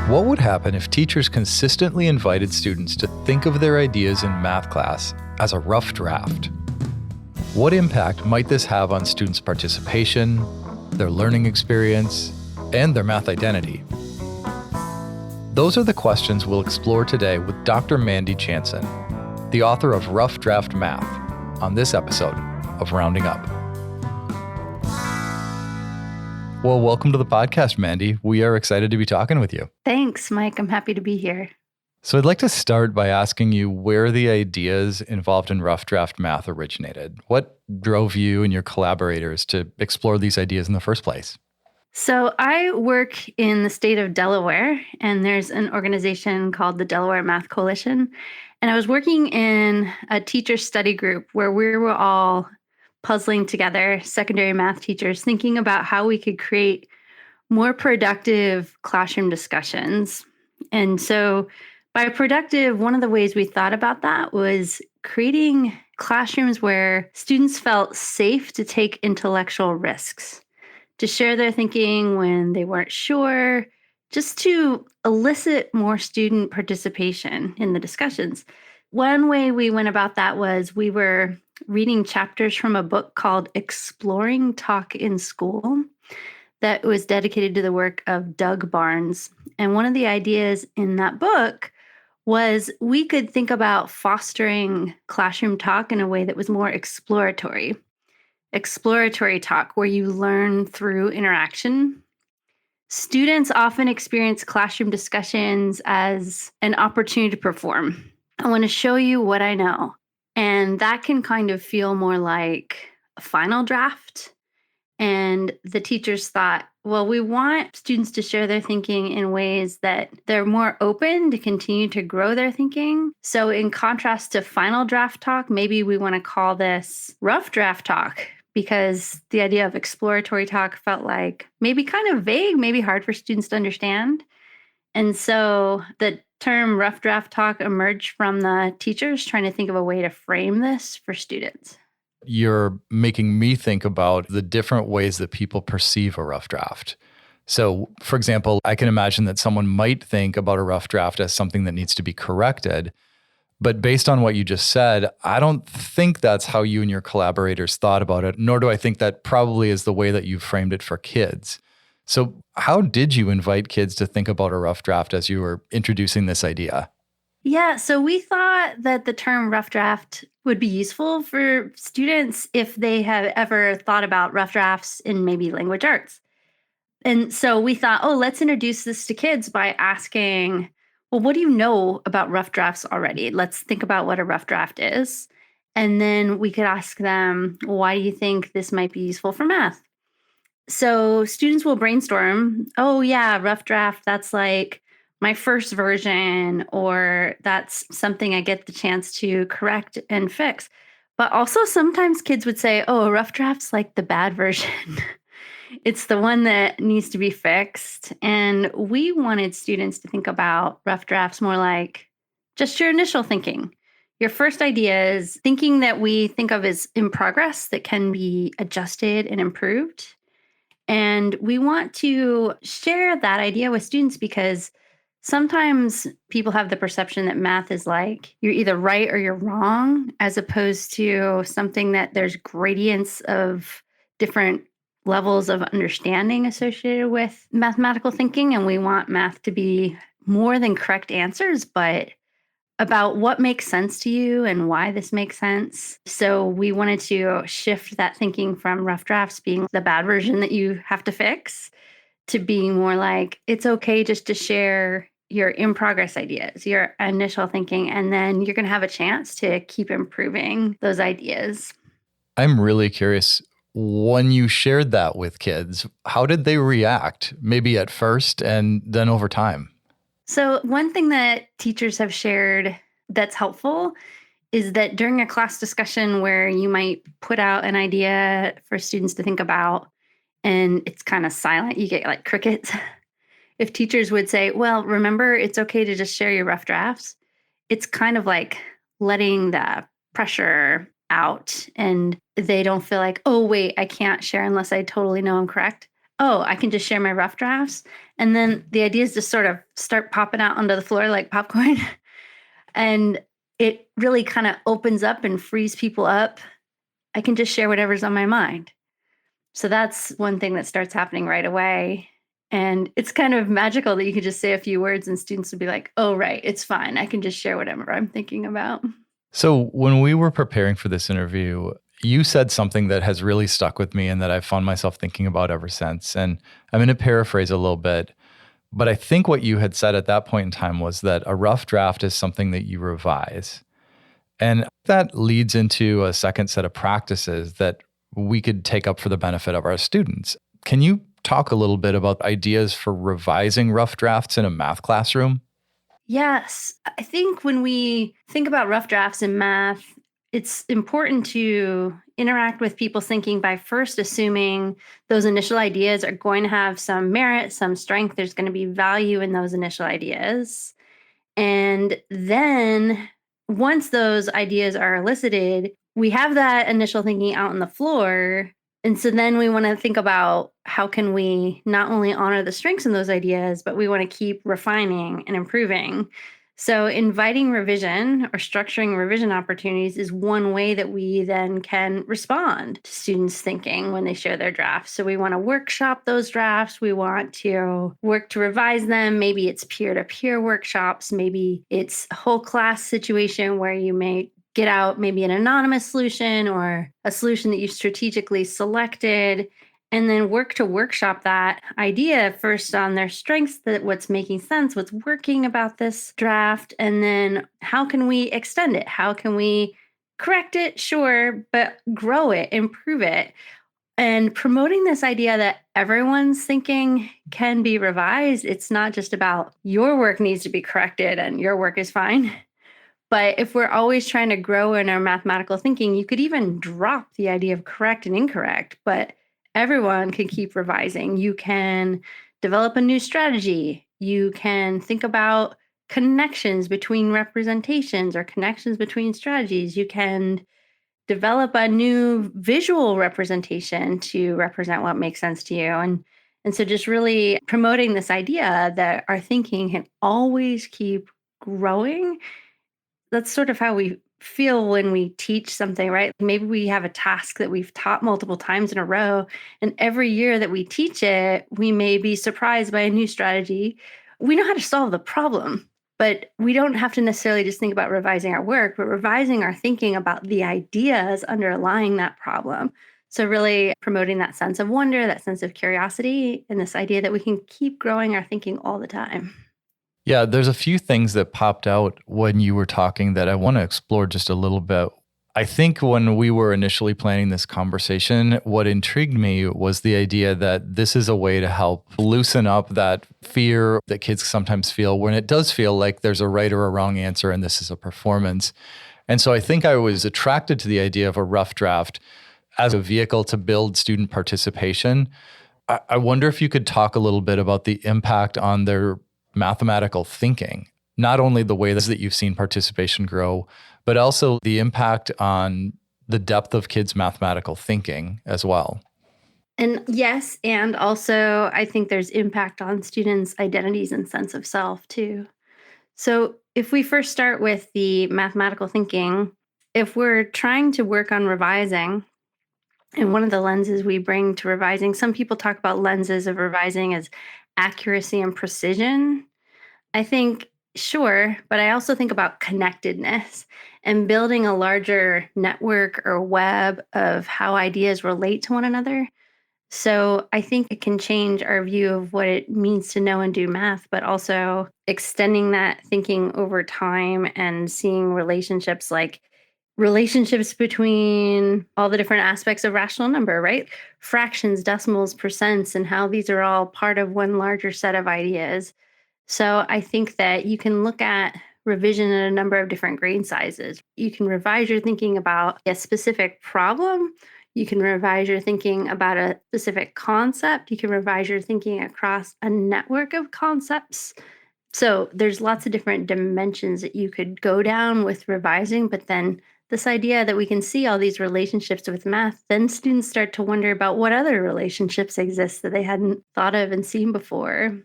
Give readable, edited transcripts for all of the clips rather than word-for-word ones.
What would happen if teachers consistently invited students to think of their ideas in math class as a rough draft? What impact might this have on students' participation, their learning experience, and their math identity? Those are the questions we'll explore today with Dr. Mandy Jansen, the author of Rough Draft Math, on this episode of Rounding Up. Well, welcome to the podcast, Mandy. We are excited to be talking with you. Thanks, Mike. I'm happy to be here. So I'd like to start by asking you where the ideas involved in rough draft math originated. What drove you and your collaborators to explore these ideas in the first place? So I work in the state of Delaware, and there's an organization called the Delaware Math Coalition. And I was working in a teacher study group where we were all puzzling together, secondary math teachers, thinking about how we could create more productive classroom discussions. And so by productive, one of the ways we thought about that was creating classrooms where students felt safe to take intellectual risks, to share their thinking when they weren't sure, just to elicit more student participation in the discussions. One way we went about that was we were reading chapters from a book called Exploring Talk in School that was dedicated to the work of Doug Barnes. And one of the ideas in that book was we could think about fostering classroom talk in a way that was more exploratory. Exploratory talk, where you learn through interaction. Students often experience classroom discussions as an opportunity to perform. I want to show you what I know. And that can kind of feel more like a final draft. And the teachers thought, well, we want students to share their thinking in ways that they're more open to continue to grow their thinking. So in contrast to final draft talk, maybe we want to call this rough draft talk, because the idea of exploratory talk felt like maybe kind of vague, maybe hard for students to understand. And so the term rough draft talk emerged from the teachers trying to think of a way to frame this for students. You're making me think about the different ways that people perceive a rough draft. So, for example, I can imagine that someone might think about a rough draft as something that needs to be corrected. But based on what you just said, I don't think that's how you and your collaborators thought about it, nor do I think that probably is the way that you framed it for kids. So how did you invite kids to think about a rough draft as you were introducing this idea? Yeah, so we thought that the term rough draft would be useful for students if they have ever thought about rough drafts in maybe language arts. And so we thought, let's introduce this to kids by asking, well, what do you know about rough drafts already? Let's think about what a rough draft is. And then we could ask them, why do you think this might be useful for math? So students will brainstorm, oh yeah, rough draft, that's like my first version, or that's something I get the chance to correct and fix. But also sometimes kids would say, oh, a rough draft's like the bad version. It's the one that needs to be fixed. And we wanted students to think about rough drafts more like just your initial thinking. Your first idea is thinking that we think of as in progress that can be adjusted and improved. And we want to share that idea with students because sometimes people have the perception that math is like you're either right or you're wrong, as opposed to something that there's gradients of different levels of understanding associated with mathematical thinking. And we want math to be more than correct answers, but about what makes sense to you and why this makes sense. So we wanted to shift that thinking from rough drafts being the bad version that you have to fix to being more like, it's okay just to share your in-progress ideas, your initial thinking, and then you're going to have a chance to keep improving those ideas. I'm really curious, when you shared that with kids, how did they react? Maybe at first and then over time? So one thing that teachers have shared that's helpful is that during a class discussion where you might put out an idea for students to think about and it's kind of silent, you get like crickets. If teachers would say, well, remember, it's okay to just share your rough drafts. It's kind of like letting the pressure out and they don't feel like, oh, wait, I can't share unless I totally know I'm correct. oh, I can just share my rough drafts. And then the ideas just sort of start popping out onto the floor like popcorn. And it really kind of opens up and frees people up. I can just share whatever's on my mind. So that's one thing that starts happening right away. And it's kind of magical that you could just say a few words and students would be like, oh, right, it's fine. I can just share whatever I'm thinking about. So when we were preparing for this interview, you said something that has really stuck with me and that I've found myself thinking about ever since. And I'm going to paraphrase a little bit, but I think what you had said at that point in time was that a rough draft is something that you revise. And that leads into a second set of practices that we could take up for the benefit of our students. Can you talk a little bit about ideas for revising rough drafts in a math classroom? Yes. I think when we think about rough drafts in math, it's important to interact with people's thinking by first assuming those initial ideas are going to have some merit, some strength. There's going to be value in those initial ideas. And then once those ideas are elicited, we have that initial thinking out on the floor. And so then we want to think about how can we not only honor the strengths in those ideas, but we want to keep refining and improving. So inviting revision or structuring revision opportunities is one way that we then can respond to students' thinking when they share their drafts. So we want to workshop those drafts. We want to work to revise them. Maybe it's peer-to-peer workshops. Maybe it's a whole class situation where you may get out maybe an anonymous solution or a solution that you've strategically selected, and then work to workshop that idea first on their strengths, that what's making sense, what's working about this draft, and then how can we extend it? How can we correct it? Sure, but grow it, improve it. And promoting this idea that everyone's thinking can be revised. It's not just about your work needs to be corrected and your work is fine. But if we're always trying to grow in our mathematical thinking, you could even drop the idea of correct and incorrect, but everyone can keep revising. You can develop a new strategy. You can think about connections between representations or connections between strategies. You can develop a new visual representation to represent what makes sense to you. And so just really promoting this idea that our thinking can always keep growing. That's sort of how we feel when we teach something, right? Maybe we have a task that we've taught multiple times in a row, and every year that we teach it, we may be surprised by a new strategy. We know how to solve the problem, but we don't have to necessarily just think about revising our work, but revising our thinking about the ideas underlying that problem. So really promoting that sense of wonder, that sense of curiosity, and this idea that we can keep growing our thinking all the time. Yeah, there's a few things that popped out when you were talking that I want to explore just a little bit. I think when we were initially planning this conversation, what intrigued me was the idea that this is a way to help loosen up that fear that kids sometimes feel when it does feel like there's a right or a wrong answer and this is a performance. And so I think I was attracted to the idea of a rough draft as a vehicle to build student participation. I wonder if you could talk a little bit about the impact on their mathematical thinking, not only the way that you've seen participation grow, but also the impact on the depth of kids' mathematical thinking as well. And yes, and also I think there's impact on students' identities and sense of self too. So if we first start with the mathematical thinking, if we're trying to work on revising, and one of the lenses we bring to revising, some people talk about lenses of revising as accuracy and precision. I think, sure, but I also think about connectedness and building a larger network or web of how ideas relate to one another. So I think it can change our view of what it means to know and do math, but also extending that thinking over time and seeing relationships like relationships between all the different aspects of rational number, right? Fractions, decimals, percents, and how these are all part of one larger set of ideas. So I think that you can look at revision in a number of different grain sizes. You can revise your thinking about a specific problem. You can revise your thinking about a specific concept. You can revise your thinking across a network of concepts. So there's lots of different dimensions that you could go down with revising, but then this idea that we can see all these relationships with math, then students start to wonder about what other relationships exist that they hadn't thought of and seen before.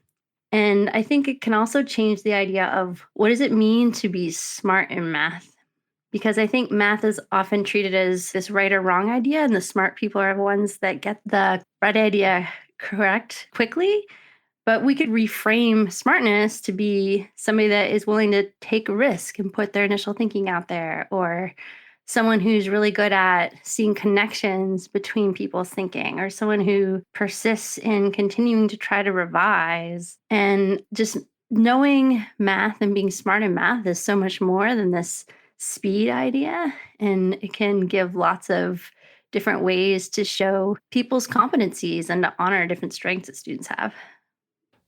And I think it can also change the idea of what does it mean to be smart in math? Because I think math is often treated as this right or wrong idea, and the smart people are the ones that get the right idea correct quickly. But we could reframe smartness to be somebody that is willing to take a risk and put their initial thinking out there, or someone who's really good at seeing connections between people's thinking, or someone who persists in continuing to try to revise. And just knowing math and being smart in math is so much more than this speed idea. And it can give lots of different ways to show people's competencies and to honor different strengths that students have.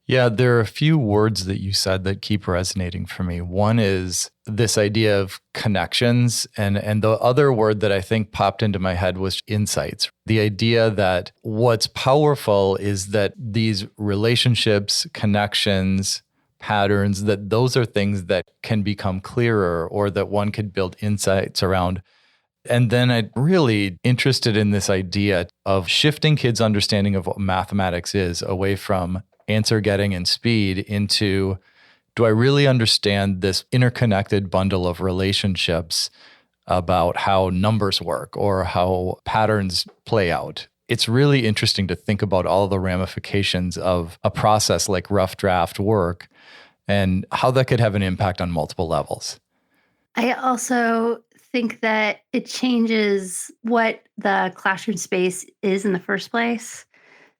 Yeah, there are a few words that you said that keep resonating for me. One is this idea of connections, and the other word that I think popped into my head was insights. The idea that what's powerful is that these relationships, connections, patterns, that those are things that can become clearer or that one could build insights around. And then I'm really interested in this idea of shifting kids' understanding of what mathematics is away from answer getting and speed into, do I really understand this interconnected bundle of relationships about how numbers work or how patterns play out? It's really interesting to think about all the ramifications of a process like rough draft work and how that could have an impact on multiple levels. I also think that it changes what the classroom space is in the first place.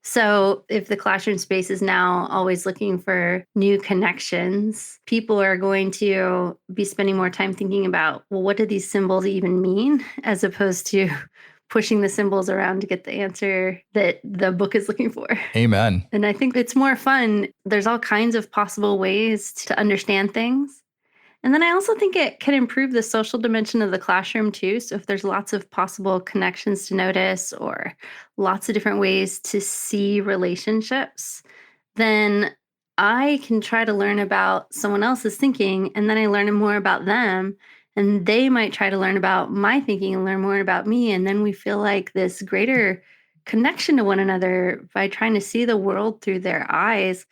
So, if the classroom space is now always looking for new connections, people are going to be spending more time thinking about, well, what do these symbols even mean? As opposed to pushing the symbols around to get the answer that the book is looking for. Amen. And I think it's more fun. There's all kinds of possible ways to understand things. And then I also think it can improve the social dimension of the classroom too. So if there's lots of possible connections to notice or lots of different ways to see relationships, then I can try to learn about someone else's thinking and then I learn more about them. And they might try to learn about my thinking and learn more about me. And then we feel like this greater connection to one another by trying to see the world through their eyes.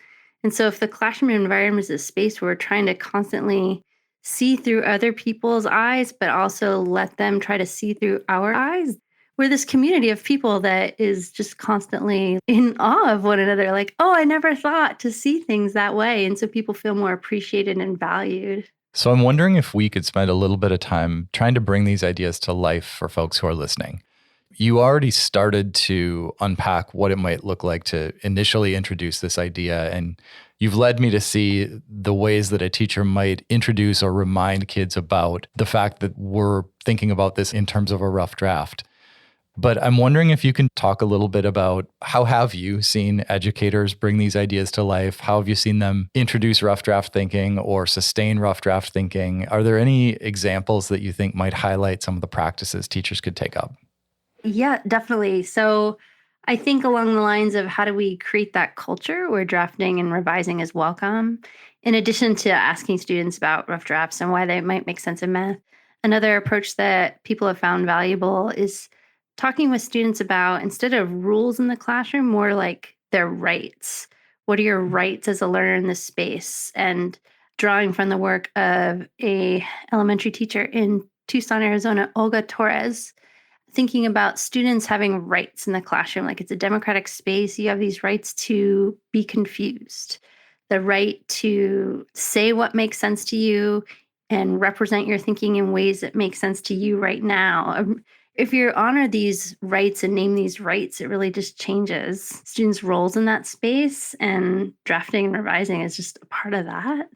And so if the classroom environment is a space where we're trying to constantly see through other people's eyes, but also let them try to see through our eyes. We're this community of people that is just constantly in awe of one another, like, oh, I never thought to see things that way. And so people feel more appreciated and valued. So I'm wondering if we could spend a little bit of time trying to bring these ideas to life for folks who are listening. You already started to unpack what it might look like to initially introduce this idea, and you've led me to see the ways that a teacher might introduce or remind kids about the fact that we're thinking about this in terms of a rough draft. But I'm wondering if you can talk a little bit about how have you seen educators bring these ideas to life? How have you seen them introduce rough draft thinking or sustain rough draft thinking? Are there any examples that you think might highlight some of the practices teachers could take up? Yeah, definitely. So I think along the lines of how do we create that culture where drafting and revising is welcome, in addition to asking students about rough drafts and why they might make sense in math. Another approach that people have found valuable is talking with students about, instead of rules in the classroom, more like their rights. What are your rights as a learner in this space? And drawing from the work of a elementary teacher in Tucson, Arizona, Olga Torres, thinking about students having rights in the classroom, like it's a democratic space. You have these rights to be confused, the right to say what makes sense to you and represent your thinking in ways that make sense to you right now. If you honor these rights and name these rights, it really just changes students' roles in that space. And drafting and revising is just a part of that.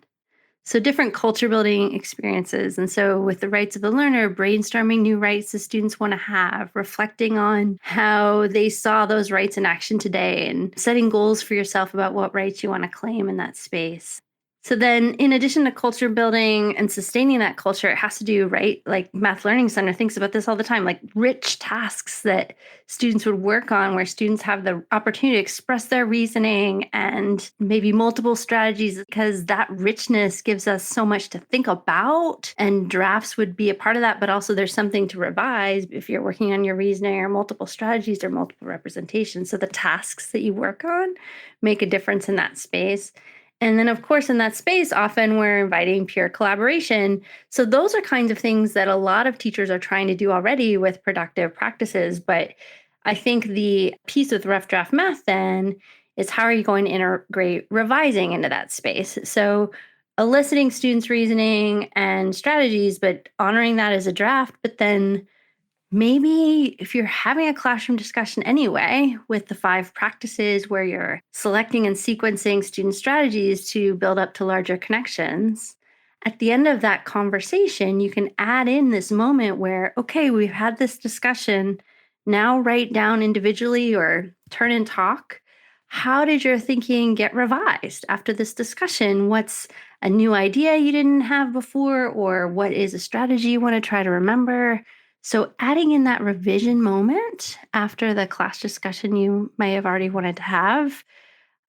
So different culture building experiences. And so with the rights of the learner, brainstorming new rights the students want to have, reflecting on how they saw those rights in action today, and setting goals for yourself about what rights you want to claim in that space. So then, in addition to culture building and sustaining that culture, it has to do, right? Like Math Learning Center thinks about this all the time, like rich tasks that students would work on where students have the opportunity to express their reasoning and maybe multiple strategies, because that richness gives us so much to think about. And drafts would be a part of that, but also there's something to revise if you're working on your reasoning or multiple strategies or multiple representations. So the tasks that you work on make a difference in that space. And then, of course, in that space, often we're inviting peer collaboration. So those are kinds of things that a lot of teachers are trying to do already with productive practices. But I think the piece with rough draft math then is how are you going to integrate revising into that space? So eliciting students' reasoning and strategies, but honoring that as a draft, but then maybe if you're having a classroom discussion anyway with the 5 practices where you're selecting and sequencing student strategies to build up to larger connections, at the end of that conversation, you can add in this moment where, okay, we've had this discussion. Now write down individually or turn and talk. How did your thinking get revised after this discussion? What's a new idea you didn't have before? Or what is a strategy you want to try to remember? So adding in that revision moment after the class discussion you may have already wanted to have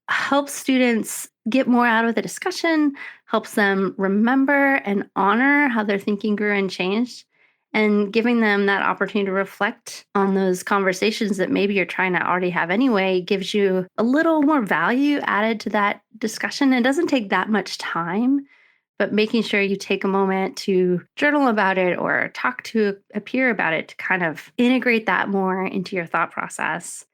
helps students get more out of the discussion, helps them remember and honor how their thinking grew and changed, and giving them that opportunity to reflect on those conversations that maybe you're trying to already have anyway gives you a little more value added to that discussion. It doesn't take that much time, but making sure you take a moment to journal about it or talk to a peer about it to kind of integrate that more into your thought process.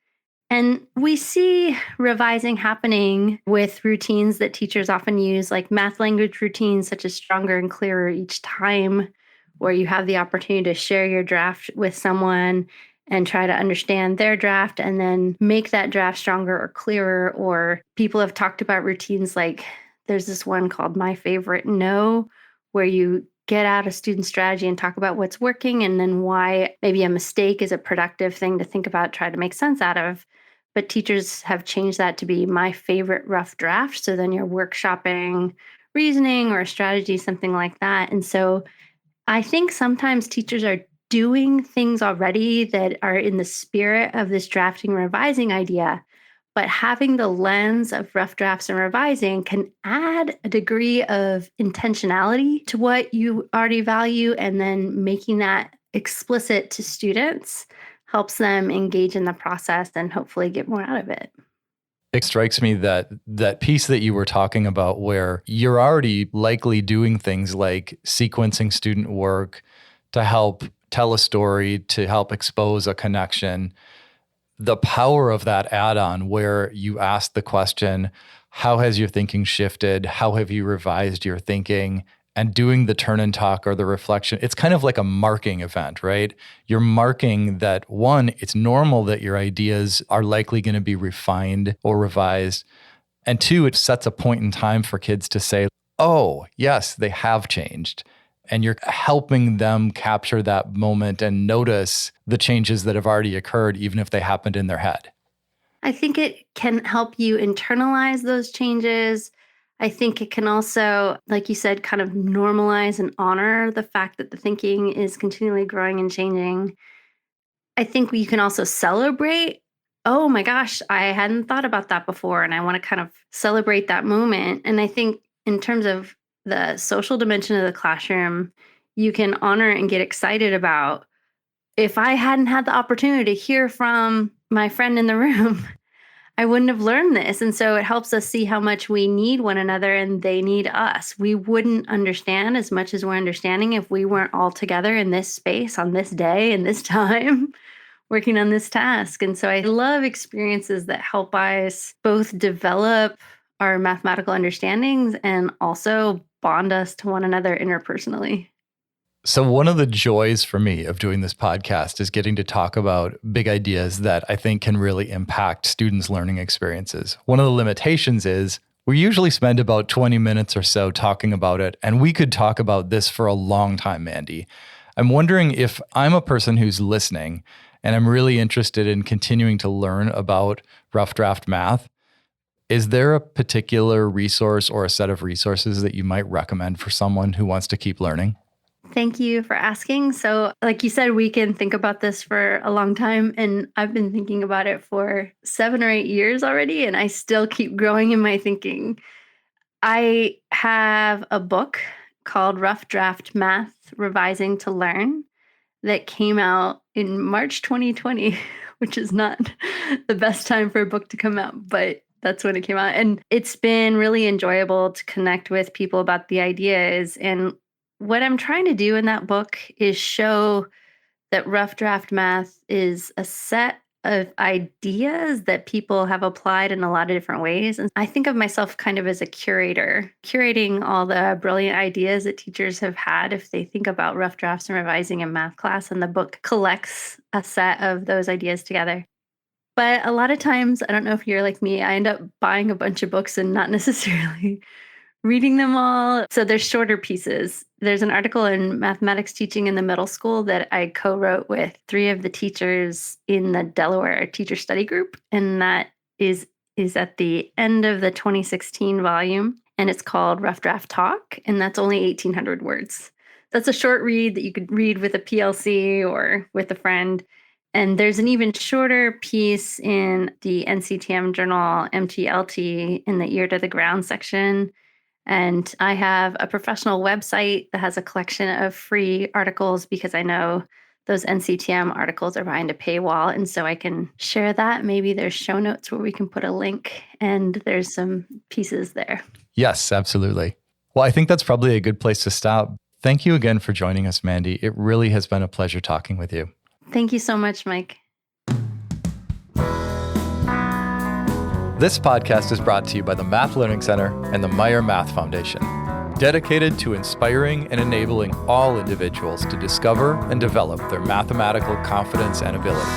And we see revising happening with routines that teachers often use, like math language routines, such as stronger and clearer each time, where you have the opportunity to share your draft with someone and try to understand their draft and then make that draft stronger or clearer. Or people have talked about routines like there's this one called My Favorite No, where you get out a student strategy and talk about what's working and then why maybe a mistake is a productive thing to think about, try to make sense out of. But teachers have changed that to be My Favorite Rough Draft. So then you're workshopping reasoning or a strategy, something like that. And so I think sometimes teachers are doing things already that are in the spirit of this drafting revising idea, but having the lens of rough drafts and revising can add a degree of intentionality to what you already value, and then making that explicit to students helps them engage in the process and hopefully get more out of it. It strikes me that that piece that you were talking about where you're already likely doing things like sequencing student work to help tell a story, to help expose a connection. The power of that add-on where you ask the question, how has your thinking shifted? How have you revised your thinking? And doing the turn and talk or the reflection, it's kind of like a marking event, right? You're marking that, one, it's normal that your ideas are likely going to be refined or revised. And two, it sets a point in time for kids to say, oh, yes, they have changed. And you're helping them capture that moment and notice the changes that have already occurred, even if they happened in their head. I think it can help you internalize those changes. I think it can also, like you said, kind of normalize and honor the fact that the thinking is continually growing and changing. I think you can also celebrate, oh my gosh, I hadn't thought about that before. And I want to kind of celebrate that moment. And I think in terms of the social dimension of the classroom, you can honor and get excited about, if I hadn't had the opportunity to hear from my friend in the room, I wouldn't have learned this. And so it helps us see how much we need one another and they need us. We wouldn't understand as much as we're understanding if we weren't all together in this space on this day and this time working on this task. And so I love experiences that help us both develop our mathematical understandings and also bond us to one another interpersonally. So one of the joys for me of doing this podcast is getting to talk about big ideas that I think can really impact students' learning experiences. One of the limitations is we usually spend about 20 minutes or so talking about it, and we could talk about this for a long time, Mandy. I'm wondering if I'm a person who's listening and I'm really interested in continuing to learn about rough draft math. Is there a particular resource or a set of resources that you might recommend for someone who wants to keep learning? Thank you for asking. So, like you said, we can think about this for a long time. And I've been thinking about it for 7 or 8 years already, and I still keep growing in my thinking. I have a book called Rough Draft Math Revising to Learn that came out in March 2020, which is not the best time for a book to come out, but that's when it came out. And it's been really enjoyable to connect with people about the ideas. And what I'm trying to do in that book is show that rough draft math is a set of ideas that people have applied in a lot of different ways. And I think of myself kind of as a curator, curating all the brilliant ideas that teachers have had if they think about rough drafts and revising in math class. And the book collects a set of those ideas together. But a lot of times, I don't know if you're like me, I end up buying a bunch of books and not necessarily reading them all. So there's shorter pieces. There's an article in Mathematics Teaching in the Middle School that I co-wrote with 3 of the teachers in the Delaware Teacher Study Group. And that is at the end of the 2016 volume. And it's called Rough Draft Talk. And that's only 1,800 words. That's a short read that you could read with a PLC or with a friend. And there's an even shorter piece in the NCTM journal MTLT in the Ear to the Ground section. And I have a professional website that has a collection of free articles because I know those NCTM articles are behind a paywall. And so I can share that. Maybe there's show notes where we can put a link and there's some pieces there. Yes, absolutely. Well, I think that's probably a good place to stop. Thank you again for joining us, Mandy. It really has been a pleasure talking with you. Thank you so much, Mike. This podcast is brought to you by the Math Learning Center and the Meyer Math Foundation, dedicated to inspiring and enabling all individuals to discover and develop their mathematical confidence and ability.